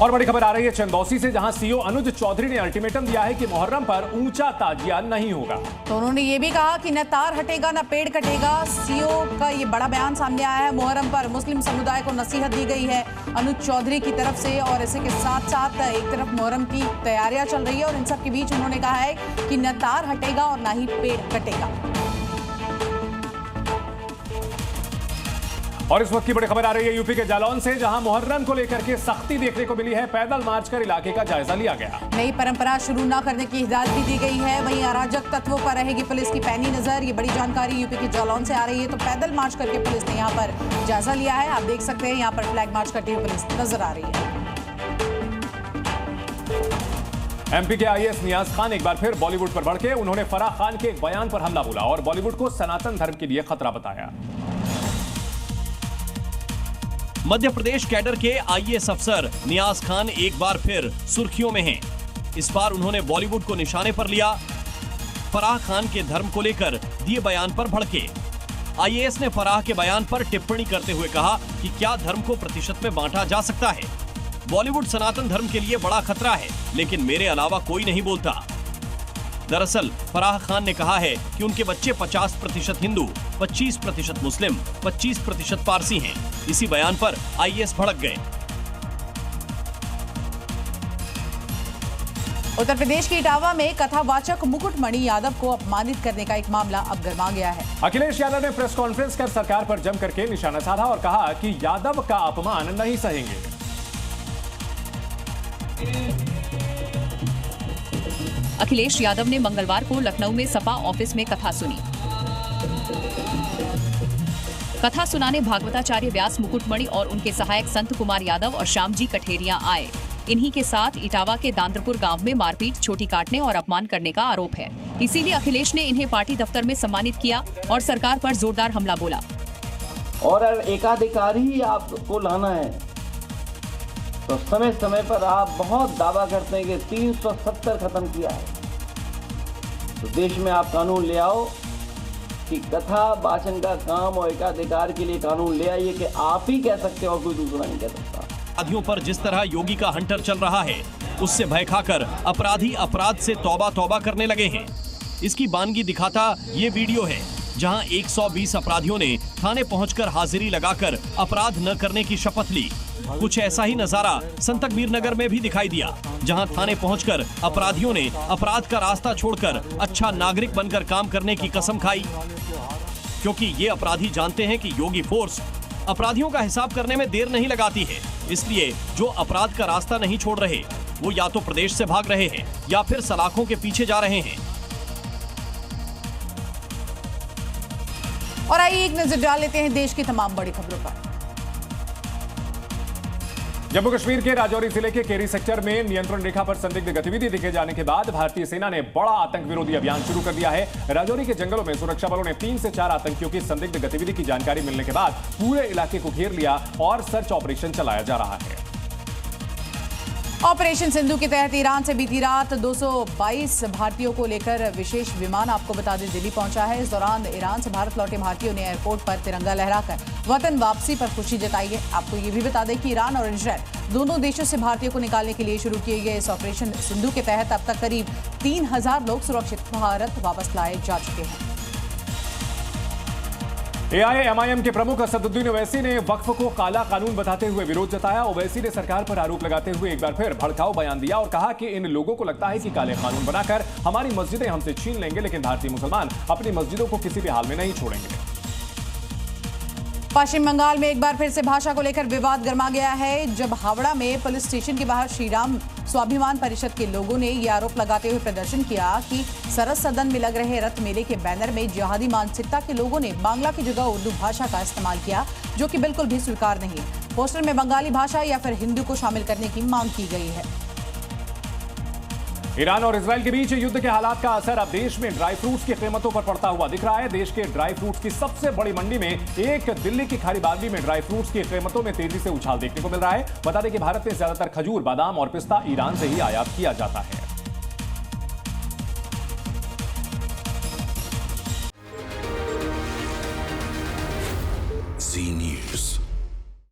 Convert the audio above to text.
और बड़ी खबर आ रही है चंदौसी से, जहां सीओ अनुज चौधरी ने अल्टीमेटम दिया है कि मुहर्रम पर ऊंचा ताजिया नहीं होगा। तो उन्होंने ये भी कहा कि न तार हटेगा न पेड़ कटेगा। सीओ का ये बड़ा बयान सामने आया है। मुहर्रम पर मुस्लिम समुदाय को नसीहत दी गई है अनुज चौधरी की तरफ से, और इसी के साथ साथ एक तरफ मुहर्रम की तैयारियां चल रही है और इन सब के बीच उन्होंने कहा है कि न तार हटेगा और न ही पेड़ कटेगा। और इस वक्त की बड़ी खबर आ रही है यूपी के जालौन से, जहां मुहर्रम को लेकर के सख्ती देखने को मिली है। पैदल मार्च कर इलाके का जायजा लिया गया। नई परंपरा शुरू न करने की हिदायत भी दी गई है। वहीं अराजक तत्वों पर रहेगी पुलिस की पैनी नजर। ये बड़ी जानकारी यूपी के जालौन से आ रही है। तो पैदल मार्च करके पुलिस ने यहाँ पर जायजा लिया है। आप देख सकते हैं यहाँ पर फ्लैग मार्च करती हुई पुलिस नजर आ रही है। एमपी के आईएएस नियाज खान एक बार फिर बॉलीवुड पर भड़के। उन्होंने फराह खान के एक बयान पर हमला बोला और बॉलीवुड को सनातन धर्म के लिए खतरा बताया। मध्य प्रदेश कैडर के आईएएस अफसर नियाज खान एक बार फिर सुर्खियों में हैं। इस बार उन्होंने बॉलीवुड को निशाने पर लिया। फराह खान के धर्म को लेकर दिए बयान पर भड़के। आईएएस ने फराह के बयान पर टिप्पणी करते हुए कहा कि क्या धर्म को प्रतिशत में बांटा जा सकता है। बॉलीवुड सनातन धर्म के लिए बड़ा खतरा है, लेकिन मेरे अलावा कोई नहीं बोलता। दरअसल फराह खान ने कहा है कि उनके बच्चे 50% हिंदू, 25% मुस्लिम, 25% पारसी हैं। इसी बयान पर आईएएस भड़क गए। उत्तर प्रदेश के इटावा में कथावाचक मुकुटमणि यादव को अपमानित करने का एक मामला अब गर्मा गया है। अखिलेश यादव ने प्रेस कॉन्फ्रेंस कर सरकार पर जम करके निशाना साधा और कहा कि यादव का अपमान नहीं सहेंगे। अखिलेश यादव ने मंगलवार को लखनऊ में सपा ऑफिस में कथा सुनी। कथा सुनाने भागवताचार्य व्यास मुकुटमणि और उनके सहायक संत कुमार यादव और श्यामजी कठेरिया आए। इन्हीं के साथ इटावा के दांद्रपुर गांव में मारपीट, चोटी काटने और अपमान करने का आरोप है। इसीलिए अखिलेश ने इन्हें पार्टी दफ्तर में सम्मानित किया और सरकार पर जोरदार हमला बोला। और एकाधिकार ही आपको लाना है तो समय समय पर आप बहुत दावा करते हैं कि 370 खत्म किया है, तो देश में आप कानून ले आओ कि कथा वाचन का काम और एकाधिकार के लिए कानून ले आइए कि आप ही कह सकते हो, कोई दूसरा नहीं कह सकता। अपराधियों पर जिस तरह योगी का हंटर चल रहा है, उससे भय खाकर अपराधी अपराध से तौबा तौबा करने लगे हैं। इसकी बानगी दिखाता ये वीडियो है, जहां 120 अपराधियों ने थाने पहुंचकर हाजिरी लगाकर अपराध न करने की शपथ ली। कुछ ऐसा ही नजारा संत कबीर नगर में भी दिखाई दिया, जहां थाने पहुंचकर अपराधियों ने अपराध का रास्ता छोड़कर अच्छा नागरिक बनकर काम करने की कसम खाई। क्योंकि ये अपराधी जानते हैं कि योगी फोर्स अपराधियों का हिसाब करने में देर नहीं लगाती है, इसलिए जो अपराध का रास्ता नहीं छोड़ रहे, वो या तो प्रदेश से भाग रहे हैं या फिर सलाखों के पीछे जा रहे हैं। और आइए एक नजर डाल लेते हैं देश की तमाम बड़ी खबरों पर। जम्मू कश्मीर के राजौरी जिले के केरी सेक्टर में नियंत्रण रेखा पर संदिग्ध गतिविधि दिखे जाने के बाद भारतीय सेना ने बड़ा आतंक विरोधी अभियान शुरू कर दिया है। राजौरी के जंगलों में सुरक्षा बलों ने 3 से 4 आतंकियों की संदिग्ध गतिविधि की जानकारी मिलने के बाद पूरे इलाके को घेर लिया और सर्च ऑपरेशन चलाया जा रहा है। ऑपरेशन सिंधु के तहत ईरान से बीती रात 222 भारतीयों को लेकर विशेष विमान, आपको बता दें, दिल्ली पहुंचा है। इस दौरान ईरान से भारत लौटे भारतीयों ने एयरपोर्ट पर तिरंगा लहराकर वतन वापसी पर खुशी जताई है। आपको ये भी बता दें कि ईरान और इजरायल दोनों देशों से भारतीयों को निकालने के लिए शुरू किए गए इस ऑपरेशन सिंधु के तहत अब तक करीब 3000 लोग सुरक्षित भारत वापस लाए जा चुके हैं। एआईएमआईएम के प्रमुख असदुद्दीन ओवैसी ने वक्फ को काला कानून बताते हुए विरोध जताया। ओवैसी ने सरकार पर आरोप लगाते हुए एक बार फिर भड़काऊ बयान दिया और कहा कि इन लोगों को लगता है कि काले कानून बनाकर हमारी मस्जिदें हमसे छीन लेंगे, लेकिन भारतीय मुसलमान अपनी मस्जिदों को किसी भी हाल में नहीं छोड़ेंगे। पश्चिम बंगाल में एक बार फिर से भाषा को लेकर विवाद गर्मा गया है, जब हावड़ा में पुलिस स्टेशन के बाहर श्रीराम स्वाभिमान परिषद के लोगों ने ये आरोप लगाते हुए प्रदर्शन किया कि सरस सदन में लग रहे रथ मेले के बैनर में जिहादी मानसिकता के लोगों ने बांग्ला की जगह उर्दू भाषा का इस्तेमाल किया, जो कि बिल्कुल भी स्वीकार नहीं है। पोस्टर में बंगाली भाषा या फिर हिंदू को शामिल करने की मांग की गई है। ईरान और इजरायल के बीच युद्ध के हालात का असर अब देश में ड्राई फ्रूट्स की कीमतों पर पड़ता हुआ दिख रहा है। देश के ड्राई फ्रूट्स की सबसे बड़ी मंडी में एक दिल्ली की खारी बागड़ी में ड्राई फ्रूट्स की कीमतों में तेजी से उछाल देखने को मिल रहा है। बता दें कि भारत में ज्यादातर खजूर, बादाम और पिस्ता ईरान से ही आयात किया जाता है।